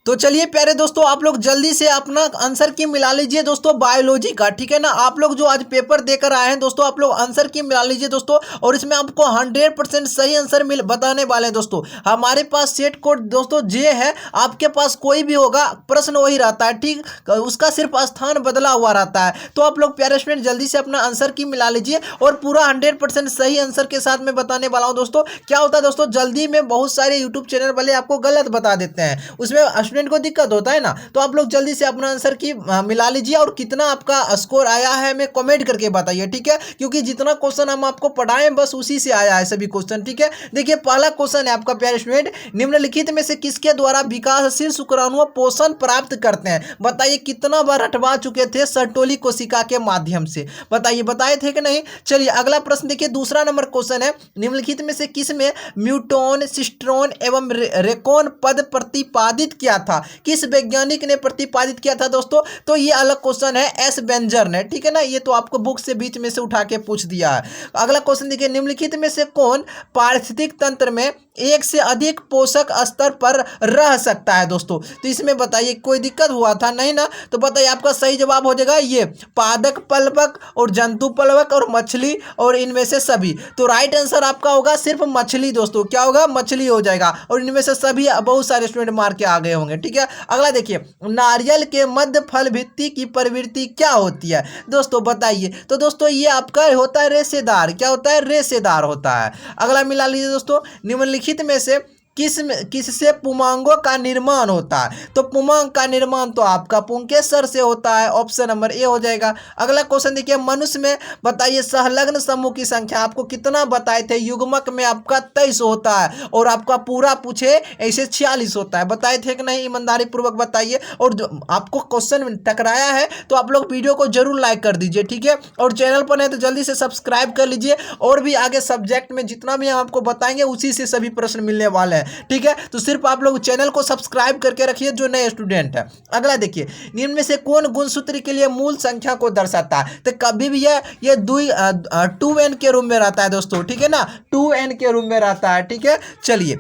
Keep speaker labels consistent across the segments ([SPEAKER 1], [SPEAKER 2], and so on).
[SPEAKER 1] तो चलिए प्यारे दोस्तों, आप लोग जल्दी से अपना आंसर की मिला लीजिए दोस्तों बायोलॉजी का, ठीक है ना। आप लोग जो आज पेपर देकर आए हैं दोस्तों, आप लोग आंसर की मिला लीजिए दोस्तों, और इसमें आपको 100% सही आंसर मिल बताने वाले हैं दोस्तों। हमारे पास सेट कोड दोस्तों जे है, आपके पास कोई भी होगा प्रश्न वही रहता है, ठीक, उसका सिर्फ स्थान बदला हुआ रहता है। तो आप लोग प्यारे स्टूडेंट जल्दी से अपना आंसर की मिला लीजिए, और पूरा 100% सही आंसर के साथ में बताने वाला हूँ दोस्तों। क्या होता है दोस्तों, जल्दी में बहुत सारे यूट्यूब चैनल वाले आपको गलत बता देते हैं, उसमें स्टूडेंट को दिक्कत होता है ना। तो आप लोग जल्दी से अपना आंसर की मिला लीजिए, और कितना आपका स्कोर आया है हमें कमेंट करके बताइए, ठीक है। क्योंकि जितना क्वेश्चन हम आपको पढ़ाएं बस उसी से आया है सभी क्वेश्चन, ठीक है। देखिए पहला क्वेश्चन है आपका प्यारे स्टूडेंट, निम्नलिखित में से किसके द्वारा विकासशील शुक्राणु पोषण प्राप्त करते हैं। बताइए कितना बार हटवा चुके थे सर्टोली कोशिका के माध्यम से, बताइए बताए थे कि नहीं। चलिए अगला प्रश्न देखिए, दूसरा नंबर क्वेश्चन है, निम्नलिखित में से किस में म्यूटोन, सिस्ट्रोन एवं रेकोन पद प्रतिपादित किया था। किस वैज्ञानिक ने प्रतिपादित किया था दोस्तों। तो ये अलग क्वेश्चन है, एस बेंजर ने, ठीक है ना। ये तो आपको बुक से बीच में से उठा के पूछ दिया है। अगला क्वेश्चन देखिए, निम्नलिखित में से कौन पारिस्थितिक तंत्र में एक से अधिक पोषक स्तर पर रह सकता है दोस्तों। तो इसमें बताइए कोई दिक्कत हुआ था नहीं ना। तो बताइए आपका सही जवाब हो जाएगा ये पादप प्लवक और जंतु प्लवक और मछली, और इनमें से सभी। तो राइट आंसर आपका होगा सिर्फ मछली दोस्तों, क्या होगा, मछली हो जाएगा। और इनमें से सभी बहुत सारे स्टूडेंट मार के आ गए होंगे, ठीक है। अगला देखिए, नारियल के मध्य फल भित्ति की प्रवृत्ति क्या होती है दोस्तों, बताइए। तो दोस्तों ये आपका होता है रेशेदार, क्या होता है, रेशेदार होता है। अगला मिला लीजिए दोस्तों, निम्नलिखित में से किससे पुमांगों का निर्माण होता है। तो पुमांग का निर्माण तो आपका पुंकेसर से होता है, ऑप्शन नंबर ए हो जाएगा। अगला क्वेश्चन देखिए, मनुष्य में बताइए संलग्न समूह की संख्या आपको कितना बताए थे। युग्मक में आपका 23 होता है, और आपका पूरा पूछे ऐसे 46 होता है, बताए थे कि नहीं, ईमानदारी पूर्वक बताइए। और जो आपको क्वेश्चन टकराया है तो आप लोग वीडियो को जरूर लाइक कर दीजिए, ठीक है। और चैनल पर नहीं तो जल्दी से सब्सक्राइब कर लीजिए, और भी आगे सब्जेक्ट में जितना भी हम आपको बताएंगे उसी से सभी प्रश्न मिलने वाले हैं, ठीक है। तो सिर्फ आप लोग चैनल को सब्सक्राइब करके रखिए जो नए स्टूडेंट है। अगला देखिए, निम्न में से कौन गुणसूत्र के लिए मूल संख्या को दर्शाता है। तो कभी भी ये 2n के रूप में रहता है दोस्तों, ठीक है ना, 2n के रूप में रहता है, ठीक है। चलिए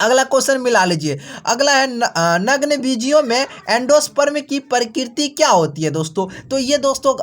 [SPEAKER 1] अगला क्वेश्चन मिला लीजिए। अगला है नग्न बीजियों में एंडोस्पर्म की प्रकृति क्या होती है दोस्तों। तो ये दोस्तों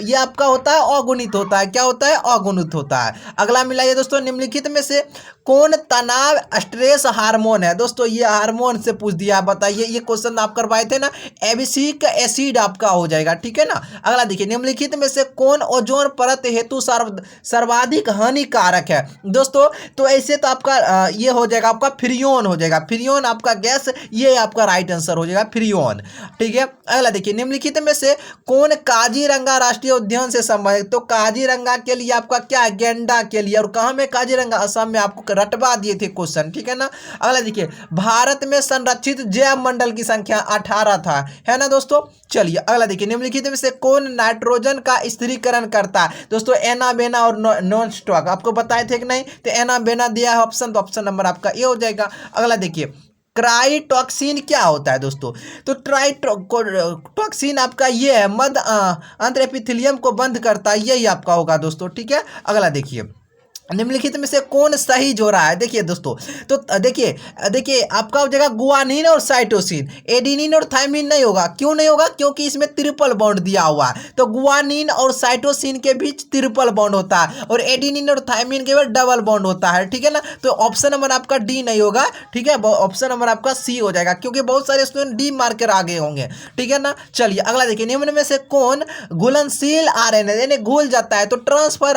[SPEAKER 1] ये आपका होता है अगुणित होता है, क्या होता है, अगुणित होता है। अगला मिलाइए दोस्तों, निम्नलिखित में से कौन तनाव स्ट्रेस हार्मोन है दोस्तों। ये हार्मोन से पूछ दिया, बताइए। ये क्वेश्चन आप करवाए थे ना, एबिसिक एसिड आपका हो जाएगा, ठीक है ना। अगला देखिए, निम्नलिखित में से कौन ओजोन परत हेतु सर्वाधिक हानिकारक है दोस्तों। तो ऐसे तो आपका ये हो जाएगा आपका फ्रियोन हो जाएगा, फ्रियोन आपका गैस, ये आपका राइट आंसर हो जाएगा फ्रियोन, ठीक है। अगला देखिए, निम्नलिखित में से कौन काजीरंगा राष्ट्रीय उद्यान से संबंधित। तो काजीरंगा के लिए आपका क्या, गेंडा के लिए। और कहाँ में काजीरंगा, असम में, आपको रटवा दिए थे क्वेश्चन, ठीक है ना। अगला देखिए, भारत में संरक्षित जैव मंडल की संख्या 18 था, है ना दोस्तों। चलिए अगला देखिए, निम्नलिखित में से कौन नाइट्रोजन का स्थिरीकरण करता है दोस्तों। एनाबेना और नॉन स्टॉक आपको बताए थे कि नहीं। तो एनाबेना दिया है ऑप्शन, तो ऑप्शन नंबर आपका ए हो जाएगा। अगला देखिए, ट्राइटॉक्सिन क्या होता है दोस्तों। तो ट्राइटॉक्सिन आपका ये है मध्य अंतर एपिथेलियम को बंद करता है, यही आपका होगा दोस्तों, ठीक है। अगला देखिए, निम्नलिखित में से कौन सही जोड़ा है। देखिए दोस्तों, तो देखिए आपका हो जाएगा गुआनिन और साइटोसिन, एडिनिन और थायमिन नहीं होगा। क्यों नहीं होगा, क्योंकि इसमें ट्रिपल बॉन्ड दिया हुआ है। तो गुआनिन और साइटोसिन के बीच ट्रिपल बॉन्ड होता है, और एडिनिन और थायमिन के बीच डबल बॉन्ड होता है, ठीक है ना। तो ऑप्शन नंबर आपका डी नहीं होगा, ठीक है। ऑप्शन नंबर आपका सी हो जाएगा, क्योंकि बहुत सारे स्टूडेंट डी मार्कर आ गए होंगे, ठीक है ना। चलिए अगला देखिए, निम्न में से कौन घुलनशील आरएनए यानी घुल जाता है। तो ट्रांसफर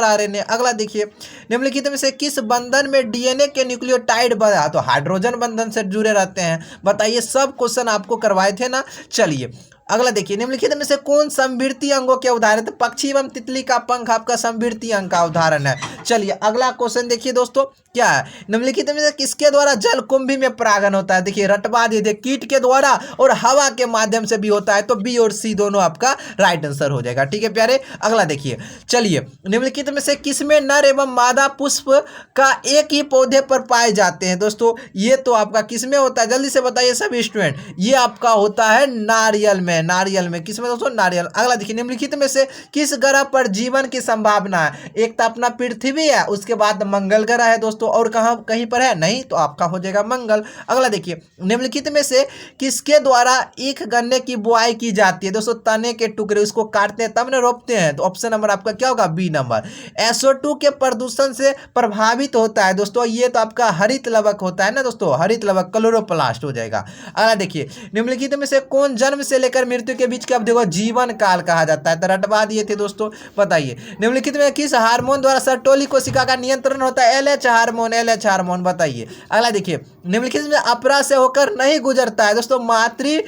[SPEAKER 1] आरएनए। अगला देखिए, निम्नलिखित में से किस बंधन में डीएनए के न्यूक्लियोटाइड बना। तो हाइड्रोजन बंधन से जुड़े रहते हैं, बताइए। सब क्वेश्चन आपको करवाए थे ना। चलिए अगला देखिए, निम्नलिखित में से कौन समवृत्तीय अंगों के उदाहरण। तो पक्षी एवं तितली का पंख आपका समवृत्तीय अंग का उदाहरण है। चलिए अगला क्वेश्चन देखिए दोस्तों, क्या है, निम्नलिखित में से किसके द्वारा जल कुंभी में परागन होता है। देखिए रटवा दीजिए, कीट के द्वारा और हवा के माध्यम से भी होता है। तो बी और सी दोनों आपका राइट आंसर हो जाएगा, ठीक है प्यारे। अगला देखिए, चलिए निम्नलिखित में से किसमें नर एवं मादा पुष्प का एक ही पौधे पर पाए जाते हैं दोस्तों। ये तो आपका किसमें होता है, जल्दी से बताइए सभी स्टूडेंट। ये आपका होता है नारियल में, किसमें दोस्तों, नारियल। अगला देखिए, निम्नलिखित में से किस ग्रह पर जीवन की संभावना है। एक तो अपना पृथ्वी है, उसके बाद मंगल ग्रह है दोस्तों, दोस्तों, और कहाँ कहीं पर है नहीं, तो आपका हो जाएगा मंगल। अगला देखिए, निम्नलिखित में से किसके द्वारा ईख गन्ने की बुआई की जाती है दोस्तों? तने के टुकड़े, उसको काटते हैं तब ना रोपते हैं, तो ऑप्शन नंबर आपका क्या होगा? B number. SO2 के प्रदूषण से प्रभावित होता है दोस्तों, ये तो आपका हरित लवक होता है ना दोस्तों, हरित लवक क्लोरोप्लास्ट हो जाएगा। अगला देखिए, निम्नलिखित में से कौन जन्म से लेकर मृत्यु के बीच की अवधि को जीवन काल कहा जाता है? तो रटवा दिए थे दोस्तों, बताइए। निम्नलिखित में किस हार्मोन द्वारा सर्टोली कोशिका का नियंत्रण होता है? LH हार्मोन, LH हार्मोन, बताइए। अगला देखिए, निम्नलिखित में अपरा से होकर नहीं गुजरता है दोस्तों, मातृ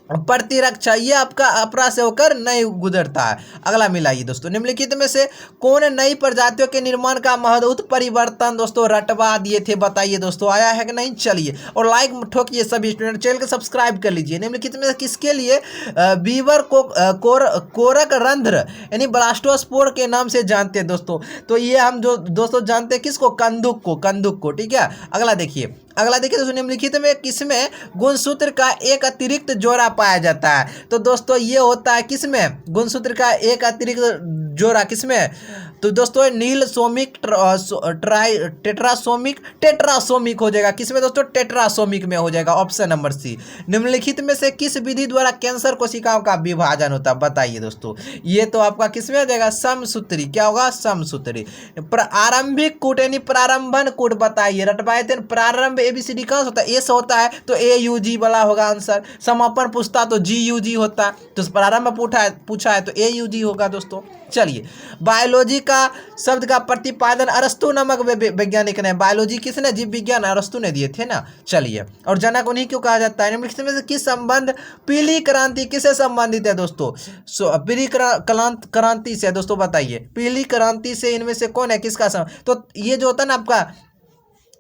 [SPEAKER 1] प्रतिरक्षा, ये आपका अपरा से होकर नहीं गुजरता है। अगला मिलाइए दोस्तों, निम्नलिखित में से कौन नई प्रजातियों के निर्माण का महत्वपूर्ण परिवर्तन दोस्तों? रटवा दिए थे, बताइए दोस्तों, आया है कि नहीं? चलिए, और लाइक ठोकिए सभी स्टूडेंट, चैनल को सब्सक्राइब कर लीजिए। निम्नलिखित में से किसके लिए बीवर को कोरक रंध्र यानी ब्लास्टोस्पोर के नाम से जानते हैं दोस्तों? तो ये हम जो दोस्तों जानते हैं किसको? कंदुक को, ठीक है। अगला देखिए दोस्तों, निम्नलिखित में किसमें गुणसूत्र का एक अतिरिक्त जोड़ा पाया जाता है? तो दोस्तों ये होता है किसमें? गुणसूत्र का एक अतिरिक्त जोड़ा किसमें? तो दोस्तों नील सोमिक टेट्रासोमिक हो जाएगा, किसमें दोस्तों? टेट्रासोमिक में हो जाएगा, ऑप्शन नंबर सी। निम्नलिखित में से किस विधि द्वारा कैंसर कोशिकाओं का विभाजन होता है? बताइए दोस्तों, ये तो आपका किसमें हो जाएगा? समसूत्री, क्या होगा? समसूत्री। आरंभिक कूट यानी प्रारंभन कूट, बताइए, रटवाए थे। प्रारंभ ABCD कहाँ होता है? ए से होता है, तो AUG वाला होगा आंसर। समापन पूछता तो GUG होता, तो प्रारंभ पूछा है तो AUG होगा दोस्तों। चलिए, बायोलॉजी का शब्द का प्रतिपादन अरस्तु नामक वैज्ञानिक ने, बायोलॉजी किसने? जीव विज्ञान अरस्तु ने दिए थे ना। चलिए, और जनक उन्हीं क्यों कहा जाता है? निम्नलिखित में से किस संबंध पीली क्रांति किससे संबंधित है दोस्तों? पीली क्रांति से दोस्तों, बताइए, पीली क्रांति से इनमें से कौन है, किसका संबंध? तो ये जो होता है ना आपका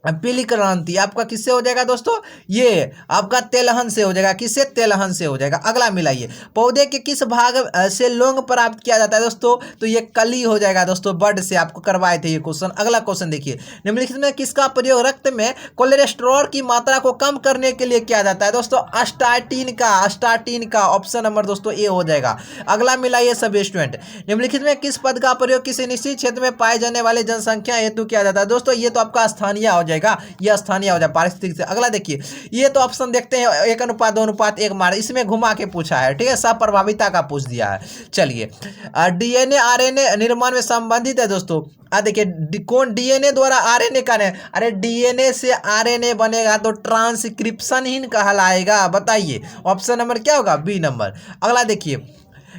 [SPEAKER 1] पीली क्रांति, आपका किससे हो जाएगा दोस्तों? ये आपका तेलहन से हो जाएगा, किससे? तेलहन से हो जाएगा। अगला मिलाइए, पौधे के किस भाग से लौंग प्राप्त किया जाता है दोस्तों? तो ये कली हो जाएगा दोस्तों, बर्ड से, आपको करवाए थे ये क्वेश्चन। अगला क्वेश्चन देखिए, निम्नलिखित में किसका प्रयोग रक्त में कोलेस्ट्रॉल की मात्रा को कम करने के लिए किया जाता है दोस्तों? स्टार्टिन का, ऑप्शन नंबर दोस्तों ए हो जाएगा। अगला मिलाइए सभी स्टूडेंट, निम्नलिखित में किस पद का प्रयोग किसी निश्चित क्षेत्र में पाए जाने वाले जनसंख्या हेतु किया जाता है दोस्तों? ये तो आपका स्थानीय हो जाएगा, यह स्थानीय हो जाए पारिस्थितिक से। अगला देखिए, ये तो ऑप्शन देखते हैं 1:2:1 मार, इसमें घुमा के पूछा है, ठीक है, सप्रभाविता का पूछ दिया है। चलिए, DNA RNA निर्माण में संबंधित है दोस्तों। देखिए, कौन? DNA द्वारा RNA का नहीं, अरे DNA से RNA बनेगा तो ट्रांसक्रिप्शन ही कहलाएगा, बताइए, ऑप्शन नंबर क्या होगा? B number. अगला देखिए,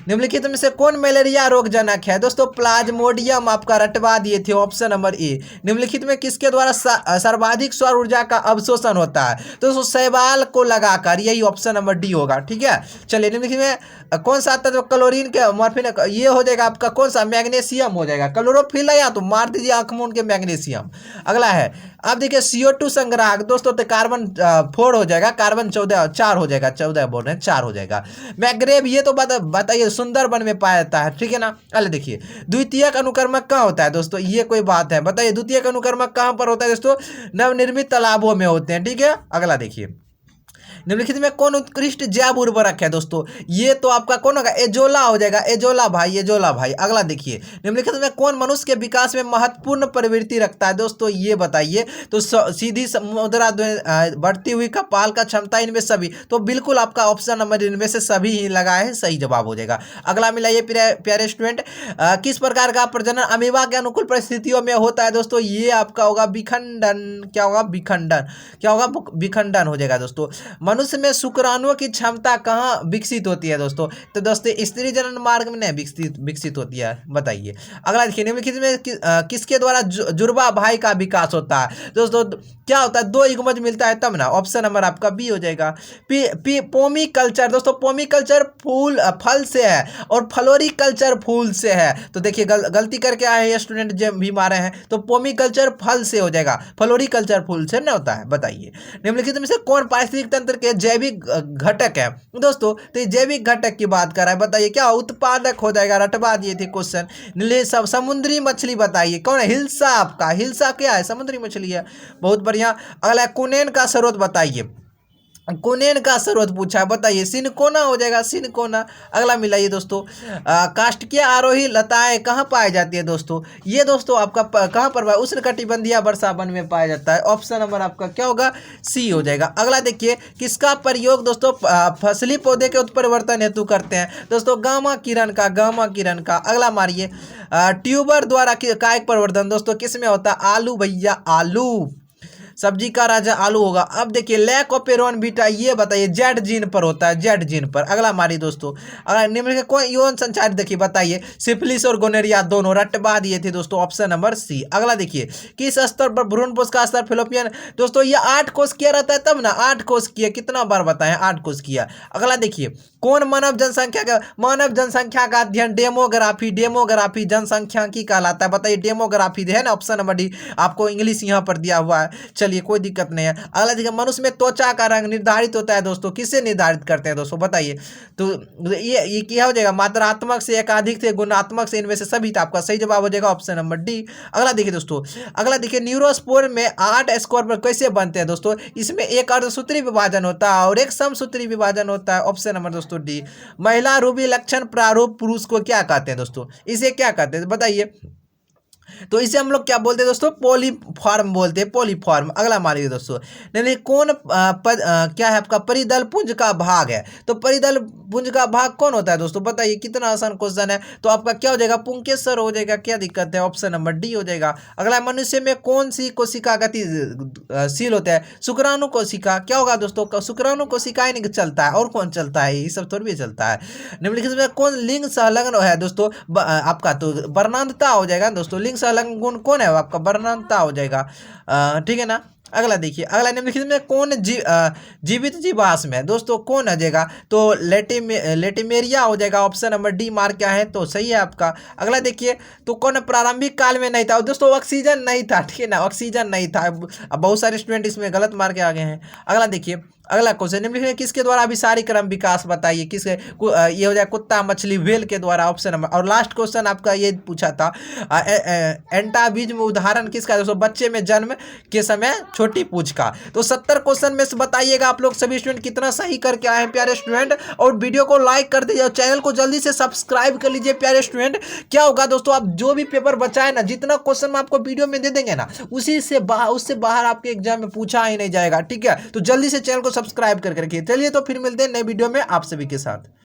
[SPEAKER 1] निम्नलिखित में से कौन मलेरिया रोगजनक है दोस्तों? प्लाज्मोडियम, आपका रटवा दिए थे, ऑप्शन नंबर ए। निम्नलिखित में किसके द्वारा सर्वाधिक सौर ऊर्जा का अवशोषण होता है? तो दोस्तों शैवाल को लगाकर, यही ऑप्शन नंबर डी होगा, ठीक है। चलिए, निम्नलिखित में कौन सा आता है? तो क्लोरीन के मॉर्फिन, ये हो जाएगा आपका कौन सा? मैग्नीशियम हो जाएगा। क्लोरोफिल है या तो मार दीजिए आंख मूंद के मैग्नीशियम। अगला है, अब देखिए CO2 संग्राहक दोस्तों, तो कार्बन 4 हो जाएगा, कार्बन 4 हो जाएगा, 14 बोल रहे हैं, 4 हो जाएगा। मैग्रेव, ये तो बताइए सुंदरबन में पाया जाता है, ठीक है ना। अरे देखिए, द्वितीयक अनुकर्मक कहाँ होता है दोस्तों? ये कोई बात है, बताइए, द्वितीयक अनुकर्मक कहाँ पर होता है दोस्तों? नवनिर्मित तालाबों में होते हैं, ठीक है। अगला देखिए, निम्नलिखित में कौन उत्कृष्ट जैव उर्वरक है दोस्तों? ये तो आपका कौन होगा? एजोला हो जाएगा, एजोला भाई। अगला देखिए, निम्नलिखित में कौन मनुष्य के विकास में महत्वपूर्ण प्रवृत्ति रखता है दोस्तों? ये बताइए। तो सीधी मुद्रा, बढ़ती हुई कपाल का क्षमता, इनमें सभी, तो बिल्कुल आपका ऑप्शन नंबर इनमें से सभी ही लगा है, सही जवाब हो जाएगा। अगला मिलाइए प्यारे स्टूडेंट, किस प्रकार का प्रजनन अमीबा के अनुकूल परिस्थितियों में होता है दोस्तों? ये आपका होगा विखंडन, क्या होगा? विखंडन हो जाएगा दोस्तों। मनुष्य में शुक्राणुओं की क्षमता कहाँ विकसित होती है दोस्तों? तो दोस्तों स्त्री जनन मार्ग में नहीं विकसित होती है, बताइए। अगला देखिए, निम्नलिखित में किसके द्वारा जुड़वा भाई का विकास होता है दोस्तों? क्या होता है? 2 युग्मज मिलता है तब ना, ऑप्शन नंबर आपका बी हो जाएगा। पोमी कल्चर दोस्तों, पोमी कल्चर फल से है और फ्लोरी कल्चर फूल से है। तो देखिए गलती करके आए हैं स्टूडेंट जब भी मारे हैं, तो पोमी कल्चर फल से हो जाएगा, फ्लोरी कल्चर फूल से ना होता है, बताइए। निम्नलिखित में से कौन पारिस्थितिक तंत्र के जैविक घटक है दोस्तों? तो ये जैविक घटक की बात कर रहा है, बताइए क्या? उत्पादक हो जाएगा, रटवा दिए थे क्वेश्चन। सब समुद्री मछली, बताइए कौन है? हिल्सा, आपका हिल्सा क्या है? समुद्री मछली है, बहुत बढ़िया। अगला कुनेन का स्रोत बताइए। कोनेन का स्रोत पूछा है, बताइए सिनकोना हो जाएगा, सिनकोना। अगला मिलाइए दोस्तों, काष्ठकीय आरोही लताएं कहाँ पाई जाती है दोस्तों? ये दोस्तों आपका कहाँ पर उष्णकटिबंधीय वर्षा वन में पाया जाता है। ऑप्शन नंबर आपका क्या होगा? सी हो जाएगा। अगला देखिए, किसका प्रयोग दोस्तों फसली पौधे के उत्परिवर्तन हेतु करते हैं दोस्तों? गामा किरण का, गामा किरण का। अगला मारिए, ट्यूबर द्वारा कायिक परिवर्तन दोस्तों किस में होता है? आलू भैया, आलू। सब्जी का राजा आलू होगा। अब देखिए, लैक ऑफ पेरोन बीटा, ये बताइए जेड जीन पर होता है, जेड जीन पर। अगला मारिए दोस्तों, अगर निम्नलिखित कौन यौन संचारित, देखिए बताइए सिफिलिस और गोनेरिया दोनों रटवा दिए थे दोस्तों, ऑप्शन नंबर सी। अगला देखिए, किस स्तर पर भ्रूण कोश का स्तर फेलोपियन दोस्तों? ये 8 कोश किया रहता है तब ना, 8 कोश किया, कितना बार बताएं 8 कोश किया। अगला देखिए, कौन मानव जनसंख्या का अध्ययन डेमोग्राफी, डेमोग्राफी जनसंख्यांकी कहलाता है? बताइए डेमोग्राफी है ना, ऑप्शन नंबर डी। आपको इंग्लिश यहाँ पर दिया हुआ है, चलिए कोई दिक्कत नहीं है। अगला देखिए, मनुष्य में त्वचा का रंग निर्धारित होता है दोस्तों, किससे निर्धारित करते हैं दोस्तों? बताइए। तो ये क्या हो जाएगा? मात्रात्मक से, एकाधिक से, गुणात्मक से, इनमें से सभी। तो आपका सही जवाब हो जाएगा ऑप्शन नंबर डी। अगला देखिए दोस्तों, अगला देखिए, न्यूरोस्पोर में 8 स्कोर पर कैसे बनते हैं दोस्तों? इसमें एक अर्धसूत्री विभाजन होता है और एक समसूत्री विभाजन होता है, ऑप्शन नंबर दोस्तों डी। महिला रूपी लक्षण प्रारूप पुरुष को क्या कहते हैं दोस्तों? इसे क्या कहते हैं बताइए? तो इसे हम लोग क्या बोलते हैं दोस्तों? पॉलीफॉर्म बोलते हैं, पॉलीफॉर्म। अगला मानिए दोस्तों, नहीं कौन क्या है आपका? परिदल पुंज का भाग है। तो परिदल पुंज का भाग कौन होता है दोस्तों? बताइए, कितना आसान क्वेश्चन है। तो आपका क्या हो जाएगा? पुंकेसर हो जाएगा, क्या दिक्कत है? ऑप्शन नंबर डी हो जाएगा। अगला, मनुष्य में कौन सी कोशिका गतिशील होता है? शुक्राणु कोशिका। क्या होगा दोस्तों? शुक्राणु कोशिकाएं नहीं चलता है, और कौन चलता है? ये सब थोड़ी भी चलता है। निम्नलिखित में कौन लिंग संलग्न है दोस्तों? आपका तो वर्णांतता हो जाएगा दोस्तों। लिंग संलग्न गुण कौन है? आपका वर्णांतता हो जाएगा, ठीक है ना। अगला देखिए, अगला निम्नलिखित में कौन जीवित जीवाश्म में दोस्तों कौन आ जाएगा? तो लेटिमेरिया हो जाएगा, ऑप्शन नंबर डी मार्क क्या है तो सही है आपका। अगला देखिए, तो कौन प्रारंभिक काल में नहीं था दोस्तों? ऑक्सीजन नहीं था, ठीक है ना, ऑक्सीजन नहीं था। अब बहुत सारे स्टूडेंट इसमें गलत मार के आ गए हैं। अगला देखिए, अगला क्वेश्चन निम्नलिखित किसके द्वारा अभिसारी क्रम विकास बताइए? किसके? ये हो जाए कुत्ता, मछली, व्हेल के द्वारा, ऑप्शन नंबर। और लास्ट क्वेश्चन आपका ये पूछा था, एंटाबीज में उदाहरण किसका दोस्तों? बच्चे में जन्म के समय छोटी पूंछ का। तो 70 क्वेश्चन में से बताइएगा आप लोग सभी स्टूडेंट कितना सही करके आए हैं प्यारे स्टूडेंट। और वीडियो को लाइक कर दीजिए और चैनल को जल्दी से सब्सक्राइब कर लीजिए प्यारे स्टूडेंट। क्या होगा दोस्तों, आप जो भी पेपर बचाए ना, जितना क्वेश्चन हम आपको वीडियो में दे देंगे ना, उससे बाहर आपके एग्जाम में पूछा ही नहीं जाएगा, ठीक है। तो जल्दी से चैनल को सब्सक्राइब करके रखिए। चलिए तो फिर मिलते हैं नए वीडियो में आप सभी के साथ।